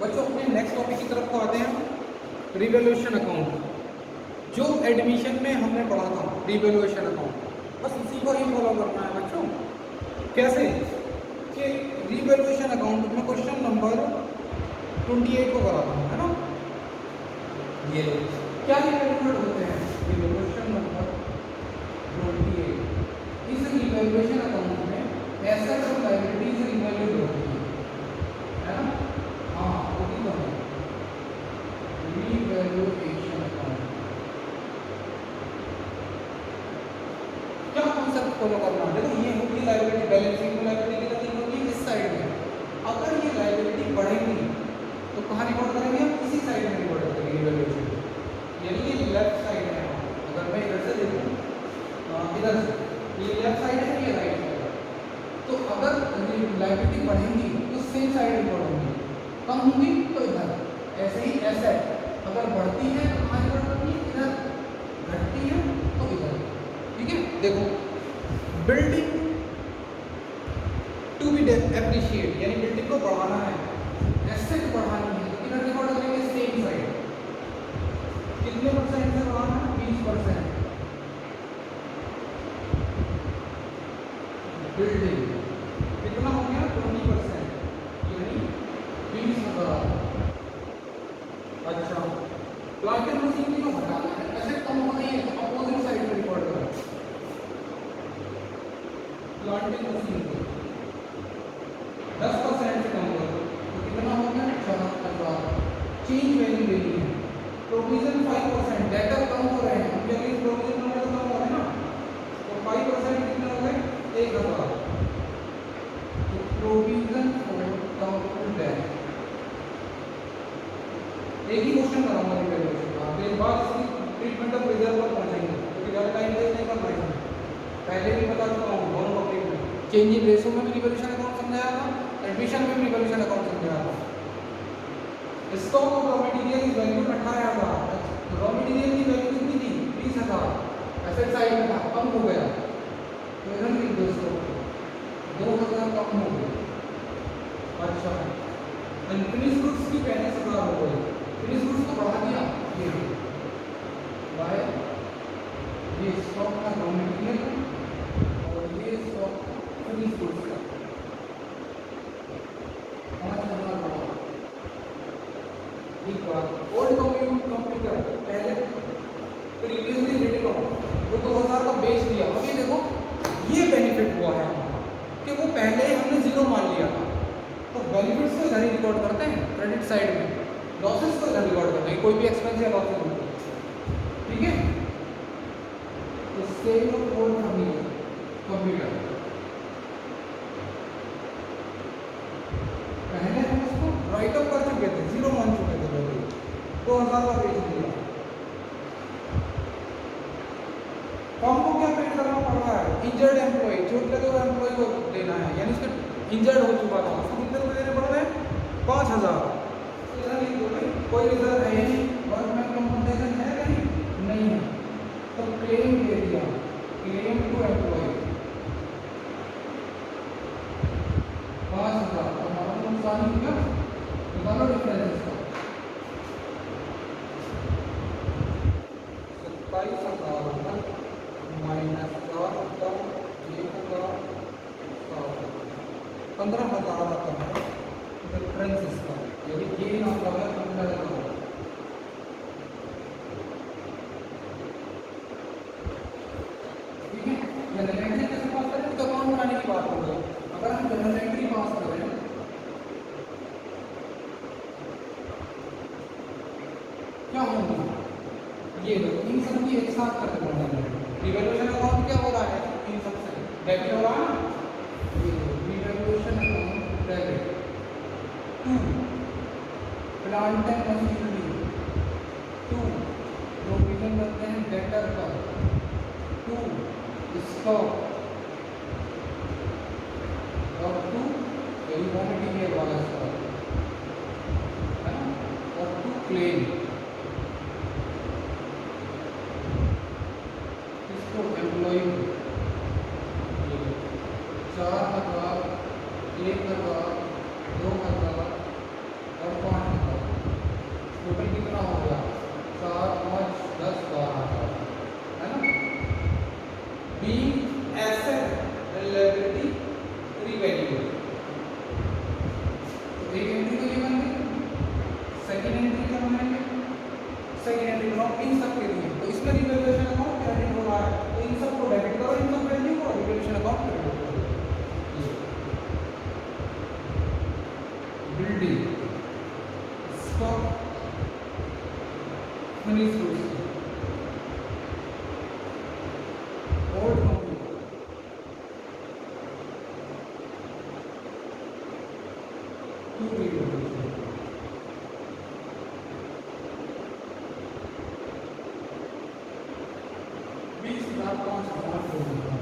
बच्चों अपने next topic की तरफ को आते हैं, रिवैल्यूएशन अकाउंट। जो एडमिशन में हमने पढ़ा था रिवैल्यूएशन अकाउंट, बस उसी को ही फॉलो करना है बच्चों। कैसे कि रिवैल्यूएशन अकाउंट में क्वेश्चन नंबर 28 को कराता हूँ, है ना। ये क्या रिवैल्यूएट होते हैं, क्वेश्चन नंबर 28। इस रिवैल्यूएशन अकाउंट में एसेट और लायबिलिटीज रिवैल्यूड होती है ना। हाँ होती तो है रिवैल्यूएशन अकाउंट। क्या कॉन्सेप्ट फॉलो करना है, देखो ये होगी लायबिलिटी, बैलेंसिंग लायबिलिटी की रकम होगी इस साइड में। अगर ये लायबिलिटी बढ़ेगी तो कहाँ रिकॉर्ड करेंगे, इसी साइड में रिकॉर्ड करेंगे रिवैल्यूएशन, यानी ये लेफ्ट साइड है। अगर मैं इधर से देखूं, इधर से ये लेफ्ट साइड है, ये राइट साइड है। तो अगर लायबिलिटी बढ़ेगी तो सेम साइड रिकॉर्ड होगी, कम होगी तो इधर। ऐसे ही एसेट अगर बढ़ती है तो कहाँ रिकॉर्ड करनी है, इधर। घटती है तो इधर। ठीक है, देखो बिल्डिंग टू बी एप्रिशिएट, यानी बिल्डिंग को बढ़ाना है, एसेट बढ़ानी है, तो इधर रिकॉर्ड करेंगे सेम साइड। कितने परसेंट से बढ़ाना है, 20%। बिल्डिंग कितना हो गया, 20%, यानी 20,000। अच्छा, प्लांट एंड मशीनरी को हटाना है, एसेट कम हो रही है तो अपोजिट साइड पे रिकॉर्ड करो। प्लांट एंड मशीनरी 10% से कम करो तो कितना हो गया, 4,000। चेंज वैल्यू देनी है, प्रोविजन 5%, डेटर कम हो रहे हैं क्योंकि प्रोविजन नंबर तो कम हो रहे हैं ना, तो 5% कितने हो गए, 1,000। तो प्रोविजन फॉर डाउटफुल डेट, एक ही क्वेश्चन कराऊंगा रिवैल्यूएशन का, फिर बाद इसकी ट्रीटमेंट ऑफ रिजर्व पर पहुंचेंगे क्योंकि ज़्यादा टाइम वेस्ट नहीं करना है। पहले भी बता चुका हूँ दोनों टॉपिक में, चेंज इन रेशो में भी रिवैल्यूएशन अकाउंट समझाया था, एडमिशन में भी रिवैल्यूएशन अकाउंट समझाया था। स्टॉक ऑफ रॉ मटेरियल की वैल्यू 18,000, रॉ मटेरियल की वैल्यू कितनी थी, 20,000। एसेट साइड में था, कम हो गया तो इधर लिख दो स्टॉक 2,000 कम हो गया। अच्छा, फिनिश गुड्स की 35,000 हो गई, फिनिश गुड्स को बढ़ा दिया ये बाय ये स्टॉक का रॉ मटेरियल और ये स्टॉक फिनिश गुड्स का 5,000 बढ़ा। एक बात ओल्ड कंप्यूटर पहले प्रीवियसली रिटन ऑफ वो 2,000 का बेच दिया। अब ये देखो ये बेनिफिट हुआ है कि वो पहले हमने जीरो मान लिया था, तो बेनिफिट्स को इधर ही रिकॉर्ड करते हैं क्रेडिट साइड में, लॉसेस को इधर रिकॉर्ड करते हैं, कोई भी एक्सपेंस या लॉसेस हो। ठीक है, तो सेल ऑफ ओल्ड कंप्यूटर पहले हम उसको राइट ऑफ कर चुके थे, जीरो मान चुके थे, 2,000 का बेच दिया। फॉर्म को क्या पेड करना पड़ रहा है, इंजर्ड एम्प्लॉय, चोट लगे हुए एम्प्लॉय को देना है, यानी उसका इंजर्ड हो चुका था, उसको कितने रुपए देने पड़ रहे हैं, 5,000। कोई रिजर्व है नहीं, वर्कमैन कंपनसेशन है कहीं नहीं है, तो क्लेम दे दिया, क्लेम टू एम्प्लॉय 5,000। हमारा नुकसान हो गया, निकालो डिफरेंस का 27,000 माइनस 4,000 15,000 आता है डिफरेंस इसका, यदि गेन आता है 15,000। ठीक है, जनरल एंट्री कैसे पास करें, तो अकाउंट बनाने की बात हो गई। अगर हम जनरल एंट्री पास कर रहे हैं, क्या होगा, ये लो इन सब की एक साथ कर देना है। रिवैल्यूएशन अकाउंट क्या हो रहा है, इन सब से डेबिट हो रहा है ना, ये revaluation account debit to plant and machinery, to provision करते हैं डेटर का, टू स्टॉक और टू रॉ मटेरियल वाला स्टॉक है ना, और टू क्लेम। इसको एम्प्लॉय 4,000 1,000 2,000 और 5 नंबर, टोटल कितना हो गया 4 5 10 12 है ना। बी एसेट लायबिलिटी रिवैल्यूएबल, तो एक एंट्री तो ये बन गई। सेकंड एंट्री क्या बनाएंगे, सेकंड एंट्री बनाओ इन सब के लिए, तो इसमें रिवैल्यूएशन अकाउंट क्रेडिट हो रहा है, तो इन सब को डेबिट करो, इन सब वैल्यू को रिवैल्यूएशन अकाउंट क्रेडिट करो। Building stock finished goods, old computer, two readers, बीस लाख 5,000 होगा।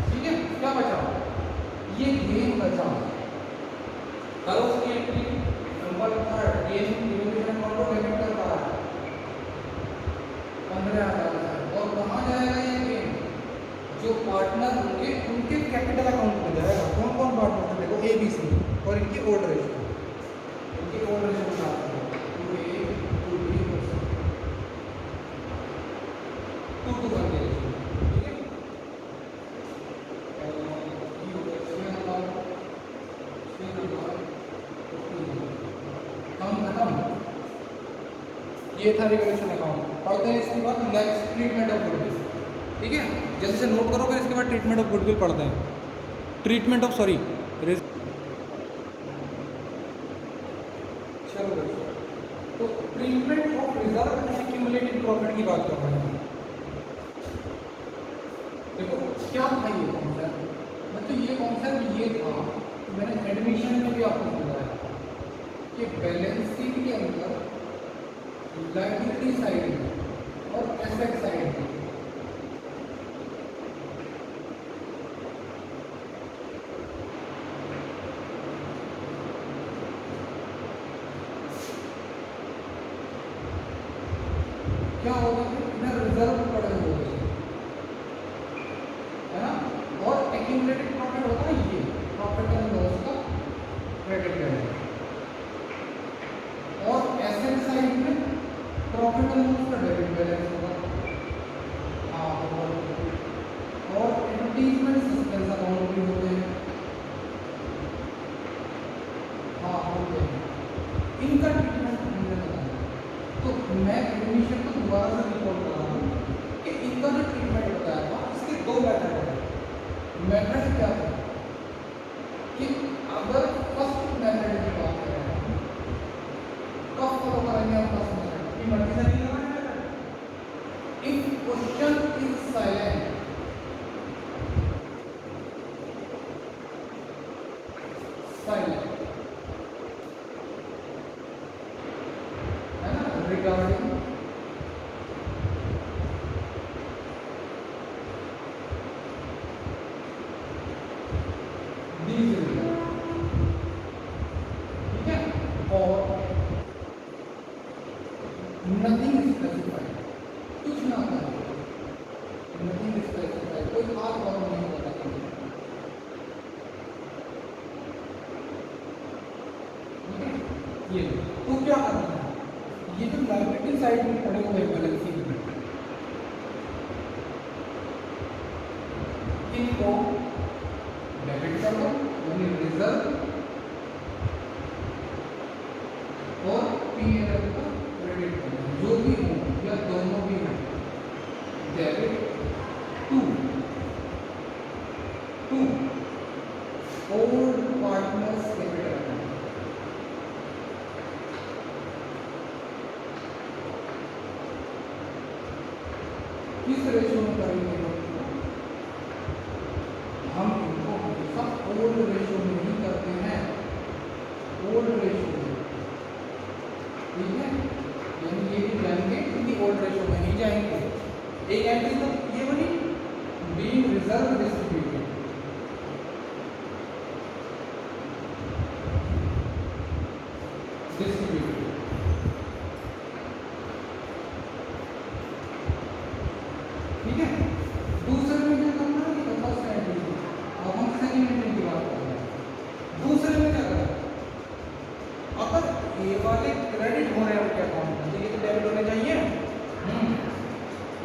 ठीक है, क्या बचा, ये गेम बचा। करो उसकी entry number third, game revaluation account को डेबिट कर रहा है 15,000, और कहाँ जाएगा ये गेम, जो पार्टनर होंगे उनके कैपिटल अकाउंट में जाएगा। कौन कौन पार्टनर है, देखो ए बी सी, और इनकी ओल्ड रेशियो, इनकी ओल्ड रेशियो बताते हैं 2A 2B 2:1 के रेशियो, ठीक है। हम खत्म, ये था रिवैल्यूएशन अकाउंट। पढ़ते हैं इसके बाद नेक्स्ट ट्रीटमेंट ऑफ गुडविल, ठीक है, जल्दी से नोट करो, फिर इसके बाद ट्रीटमेंट ऑफ गुडविल पढ़ते हैं। ट्रीटमेंट ऑफ सॉरी चलो तो treatment of reserve and accumulated profit की बात कर रहे हैं। देखो क्या था ये कॉन्सेप्ट, मतलब ये कॉन्सेप्ट ये था, मैंने एडमिशन में भी आपको बताया कि बैलेंस शीट के अंदर लायबिलिटी साइड में और एसेट साइड में क्या होगा, इधर रिजर्व पड़े हुए है ना, और एक्यूमुलेटेड प्रॉफिट होता है ये प्रॉफिट एंड लॉस का क्रेडिट बैलेंस, और एसेट साइड में प्रॉफिट एंड लॉस का डेबिट बैलेंस होगा। हाँ, और एडवर्टीजमेंट सस्पेंस अकाउंट भी होते हैं। हाँ होते हैं, इनका ट्रीटमेंट हमने बताया। तो मैं एडमिशन को दोबारा से रिकॉल कर रहा हूँ कि इनका जो ट्रीटमेंट बताया था इसके दो मेथड है। मेथड क्या था कि अगर फर्स्ट मेथड की बात करें, कब फॉलो करेंगे हम फर्स्ट मेथड की, मर्जी से नहीं करना है। If question is silent, silent है ना, रिगार्डिंग these ठीक है, और नथिंग स्पेसिफाइड, कुछ ना होता है, नथिंग स्पेसिफाइड, कोई खास और नहीं होता है। ठीक है, ये तो क्या करना है, ये जो लायबिलिटी साइड में पड़े हुए बैलेंस शीट में, इनको डेबिट कर दो, यानी रिजर्व और P&L को क्रेडिट कर दो, जो भी हो या दोनों भी हो, debit to old partners capital account. किस रेशियो में करेंगे हम इनको, हमेशा ओल्ड रेशियो में ही करते हैं, ओल्ड रेशियो में, ठीक है, यानी ये भी जाएंगे क्योंकि ओल्ड रेशियो में ही जाएंगे। एक एंट्री तो ये बनी, बीइंग रिजर्व डिस्ट्रीब्यूटेड, क्रेडिट हो रहे हैं उनके अकाउंट में, तो ये तो डेबिट होने चाहिए।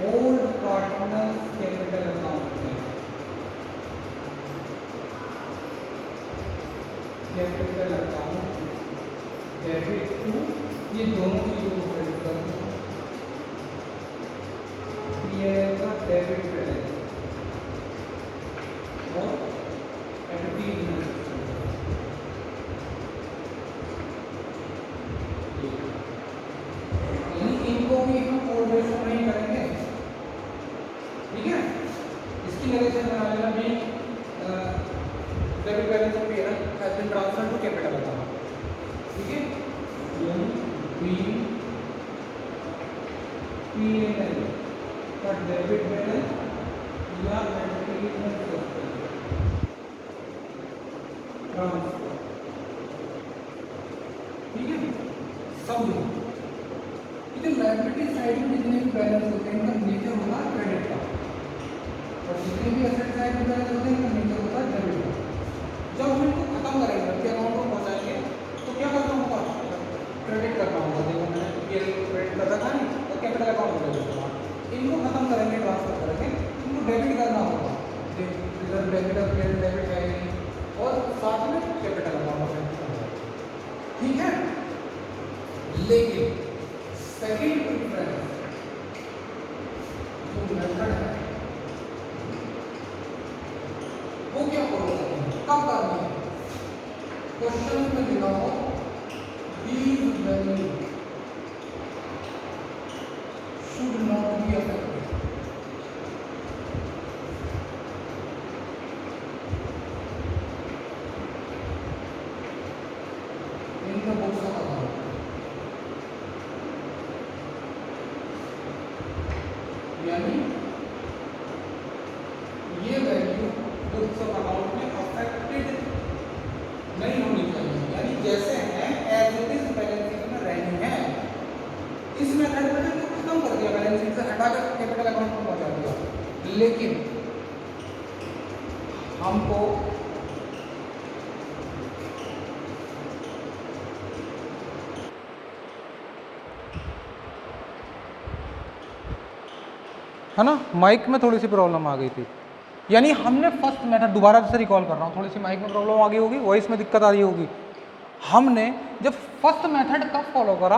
ओल्ड पार्टनर कैपिटल अकाउंट में कैपिटल अकाउंट डेबिट टू, ये दोनों चीजों को क्रेडिट कर दो, ये का डेबिट बैलेंस और एडवर्टीजमेंट, यानी इनको भी हम ओल्ड रेशो नहीं करेंगे, ठीक है। इसकी नरेशन बना लेना भी debit balance of parent has been transferred to capital account, ठीक है। पीएनएल का डेबिट बैलेंस या एडवर्टीजमेंट ट्रांसफर, ठीक है। समझो इधर लायबिलिटी साइड में जितने भी बैलेंस होते हैं इनका नेचर होगा क्रेडिट का, और जितने भी एसेट साइड में बैलेंस होते हैं इनका नेचर होगा डेबिट का। जब हम इनको खत्म करेंगे, उनके अकाउंट को पहुंचाएंगे, तो क्या करना होगा, क्रेडिट करना होगा। देखो मैंने क्रेडिट कर रखा है, तो कैपिटल अकाउंट में क्रेडिट करना, इनको खत्म करेंगे, ट्रांसफर करेंगे, इनको डेबिट करना होगा, डेबिट और क्रेडिट डेबिट है, और साथ में कैपिटल अकाउंट में, ठीक है। लेकिन सेकेंड प्रेफरेंस जो मेथड है वो क्या फॉलो करते हैं, कब करनी है, क्वेश्चन में लिखा हो these value should not be affected, इनका बहुत सा अकाउंट, यानी ये वैल्यू बुक्स ऑफ अकाउंट में अफेक्टेड नहीं होनी चाहिए, यानी जैसे हैं as it is balance sheet में रहनी है। इस मेथड में तो खत्म कर दिया, बैलेंस शीट से हटाकर कैपिटल अकाउंट में पहुंचा दिया, लेकिन हमको है ना, माइक में थोड़ी सी प्रॉब्लम आ गई थी, यानी हमने फर्स्ट मेथड, दोबारा से रिकॉल कर रहा हूँ, थोड़ी सी माइक में प्रॉब्लम आ गई होगी, वॉइस में दिक्कत आ रही होगी। हमने जब फर्स्ट मेथड कब फॉलो करा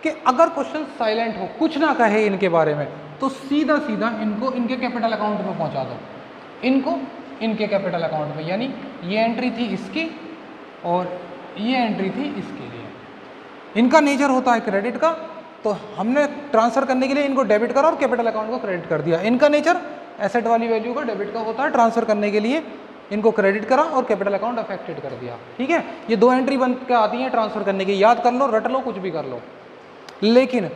कि अगर क्वेश्चन साइलेंट हो, कुछ ना कहे इनके बारे में, तो सीधा सीधा इनको इनके कैपिटल अकाउंट में पहुंचा दो, इनको इनके कैपिटल अकाउंट में, यानी ये एंट्री थी इसकी और ये एंट्री थी इसके लिए। इनका नेचर होता है क्रेडिट का, तो हमने ट्रांसफर करने के लिए इनको डेबिट करा और कैपिटल अकाउंट को क्रेडिट कर दिया। इनका नेचर एसेट वाली वैल्यू का डेबिट का होता है, ट्रांसफर करने के लिए इनको क्रेडिट करा और कैपिटल अकाउंट अफेक्टेड कर दिया, ठीक है। ये दो एंट्री बन के आती हैं ट्रांसफर करने की, याद कर लो, रट लो, कुछ भी कर लो। लेकिन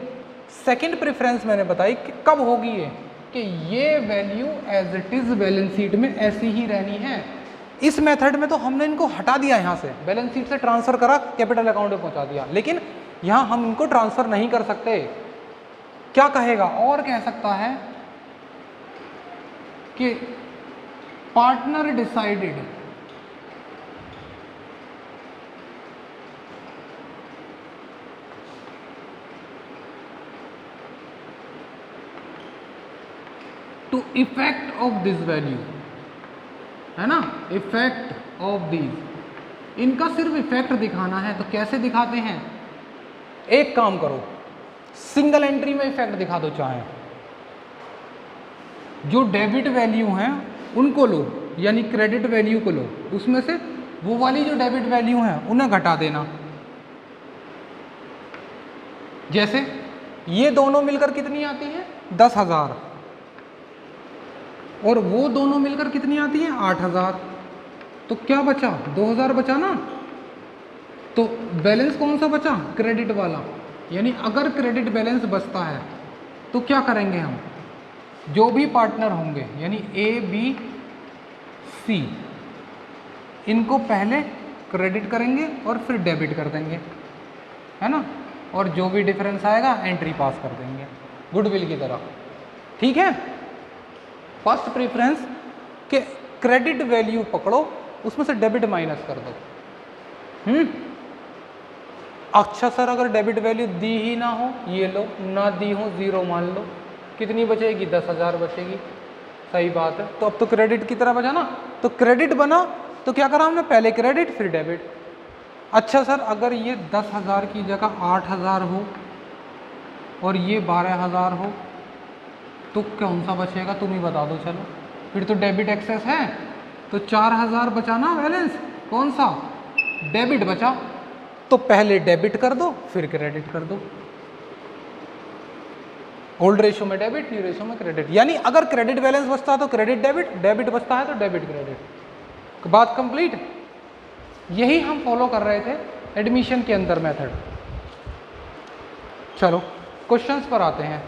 सेकंड प्रेफरेंस मैंने बताई कि कब होगी ये, कि ये value as it is balance sheet में ऐसी ही रहनी है। इस मेथड में तो हमने इनको हटा दिया, यहाँ से बैलेंस शीट से ट्रांसफर करा, कैपिटल अकाउंट में पहुंचा दिया, लेकिन यहाँ हम इनको ट्रांसफर नहीं कर सकते। क्या कहेगा, और कह सकता है कि partner decided to effect of this value, है ना, इफेक्ट ऑफ दिस, इनका सिर्फ इफेक्ट दिखाना है। तो कैसे दिखाते हैं, एक काम करो, सिंगल एंट्री में इफेक्ट दिखा दो, चाहे जो डेबिट वैल्यू हैं उनको लो, यानी क्रेडिट वैल्यू को लो, उसमें से वो वाली जो डेबिट वैल्यू हैं उन्हें घटा देना। जैसे ये दोनों मिलकर कितनी आती है, 10,000, और वो दोनों मिलकर कितनी आती है, 8,000। तो क्या बचा, 2,000 बचा ना। तो बैलेंस कौन सा बचा, क्रेडिट वाला। यानी अगर क्रेडिट बैलेंस बचता है तो क्या करेंगे हम, जो भी पार्टनर होंगे यानी ए बी सी, इनको पहले क्रेडिट करेंगे और फिर डेबिट कर देंगे, है ना, और जो भी डिफरेंस आएगा एंट्री पास कर देंगे गुडविल की तरह, ठीक है। फर्स्ट प्रेफरेंस के क्रेडिट वैल्यू पकड़ो, उसमें से डेबिट माइनस कर दो, अच्छा सर अगर डेबिट वैल्यू दी ही ना हो, ये लो, ना दी हो 0 मान लो, कितनी बचेगी? 10,000 बचेगी। सही बात है। तो अब तो क्रेडिट की तरह बचा ना, तो क्रेडिट बना तो क्या करा हमने? पहले क्रेडिट फिर डेबिट। अच्छा सर अगर ये 10,000 की जगह 8,000 हो और ये 12,000 हो तो कौन सा बचेगा? तुम ही बता दो। चलो फिर तो डेबिट एक्सेस है, तो 4,000 बचा ना बैलेंस, कौन सा? डेबिट बचा। तो पहले डेबिट कर दो फिर क्रेडिट कर दो। ओल्ड रेशो में डेबिट, न्यू रेशो में क्रेडिट। यानी अगर क्रेडिट बैलेंस बचता है तो क्रेडिट डेबिट, डेबिट बचता है तो डेबिट क्रेडिट। बात कंप्लीट। यही हम फॉलो कर रहे थे एडमिशन के अंदर मेथड। चलो क्वेश्चंस पर आते हैं।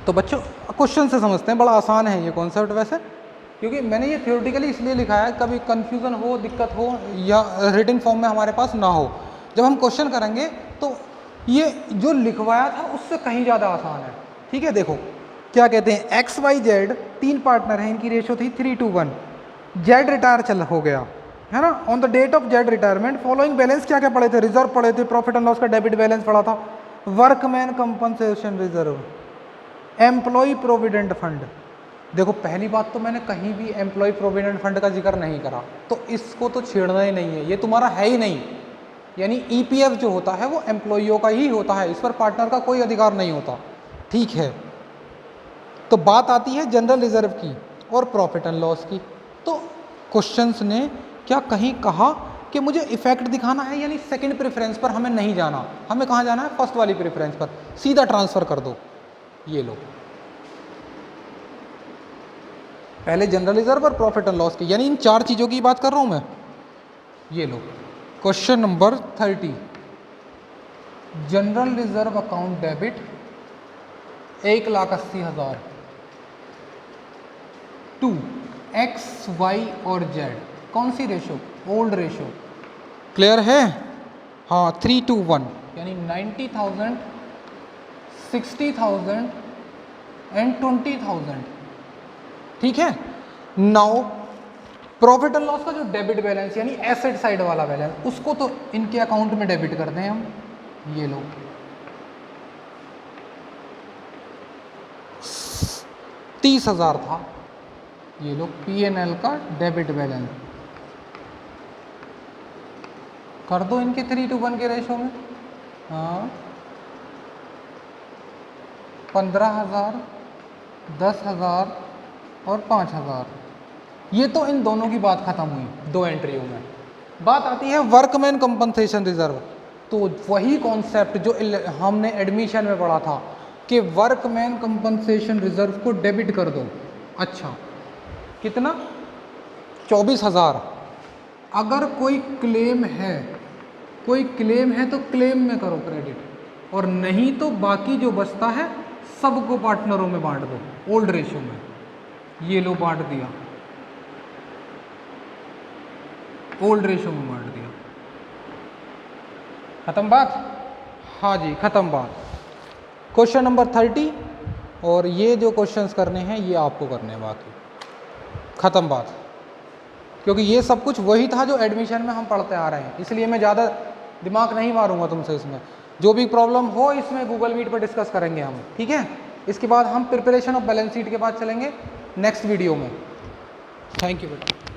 तो बच्चों क्वेश्चन से समझते हैं, बड़ा आसान है ये कॉन्सेप्ट वैसे, क्योंकि मैंने ये थ्योरेटिकली इसलिए लिखा है कभी कंफ्यूजन हो, दिक्कत हो या रिटन फॉर्म में हमारे पास ना हो। जब हम क्वेश्चन करेंगे तो ये जो लिखवाया था उससे कहीं ज़्यादा आसान है। ठीक है, देखो क्या कहते हैं, XYZ 3 पार्टनर हैं, इनकी रेशो थी 3:1। जेड रिटायर चल हो गया है ना। On the date of Z retirement following balance क्या क्या पढ़े थे? रिजर्व पढ़े थे, प्रॉफिट एंड लॉस का डेबिट बैलेंस पढ़ा था, workman compensation reserve, employ provident fund. देखो पहली बात तो मैंने कहीं भी एम्प्लॉय प्रोविडेंट फंड का जिक्र नहीं करा, तो इसको तो छेड़ना ही नहीं है, ये तुम्हारा है ही नहीं। यानी EPF जो होता है वो एम्प्लॉइयों का ही होता है, इस पर पार्टनर का कोई अधिकार नहीं होता। ठीक है, तो बात आती है जनरल रिजर्व की और प्रॉफिट एंड लॉस की। तो क्वेश्चंस ने क्या कहीं कहा कि मुझे इफेक्ट दिखाना है, यानी सेकंड प्रेफरेंस पर हमें नहीं जाना, हमें कहाँ जाना है? फर्स्ट वाली प्रेफरेंस पर, सीधा ट्रांसफर कर दो। ये लो, पहले जनरल रिजर्व और प्रॉफिट एंड लॉस की, यानी इन 4 चीज़ों की बात कर रहा हूँ मैं। ये लो question number 30, general reserve account debit 1,80,000 to X, Y और Z, कौन सी रेशो? Old ratio. क्लियर है? हाँ, 3:1, यानी 90,000, 60,000 एंड 20,000। ठीक है। नाउ प्रॉफिट एंड लॉस का जो डेबिट बैलेंस यानी एसेट साइड वाला बैलेंस, उसको तो इनके अकाउंट में डेबिट करते हैं हम। ये लो 30,000 था, ये लो P&L का डेबिट बैलेंस कर दो इनके 3:1 के रेशो में। हाँ, 15,000, 10,000 और 5,000। ये तो इन दोनों की बात खत्म हुई 2 एंट्रियों में। बात आती है वर्कमैन कंपनसेशन रिजर्व। तो वही कॉन्सेप्ट जो हमने एडमिशन में पढ़ा था कि वर्कमैन कंपनसेशन रिजर्व को डेबिट कर दो। अच्छा, कितना? 24,000। अगर कोई क्लेम है, कोई क्लेम है तो क्लेम में करो क्रेडिट, और नहीं तो बाकी जो बचता है सबको पार्टनरों में बांट दो ओल्ड रेशियो में। ये लो बांट दिया, ओल्ड रेशियो में बांट दिया। खत्म बात? हाँ जी, खत्म बात। क्वेश्चन नंबर 30, और ये जो क्वेश्चंस करने हैं ये आपको करने हैं बाकी। खत्म बात, क्योंकि ये सब कुछ वही था जो एडमिशन में हम पढ़ते आ रहे हैं, इसलिए मैं ज़्यादा दिमाग नहीं मारूंगा तुमसे इसमें। जो भी प्रॉब्लम हो इसमें गूगल मीट पर डिस्कस करेंगे हम। ठीक है, इसके बाद हम प्रिपरेशन ऑफ बैलेंस शीट के बाद चलेंगे नेक्स्ट वीडियो में। थैंक यू बेटा।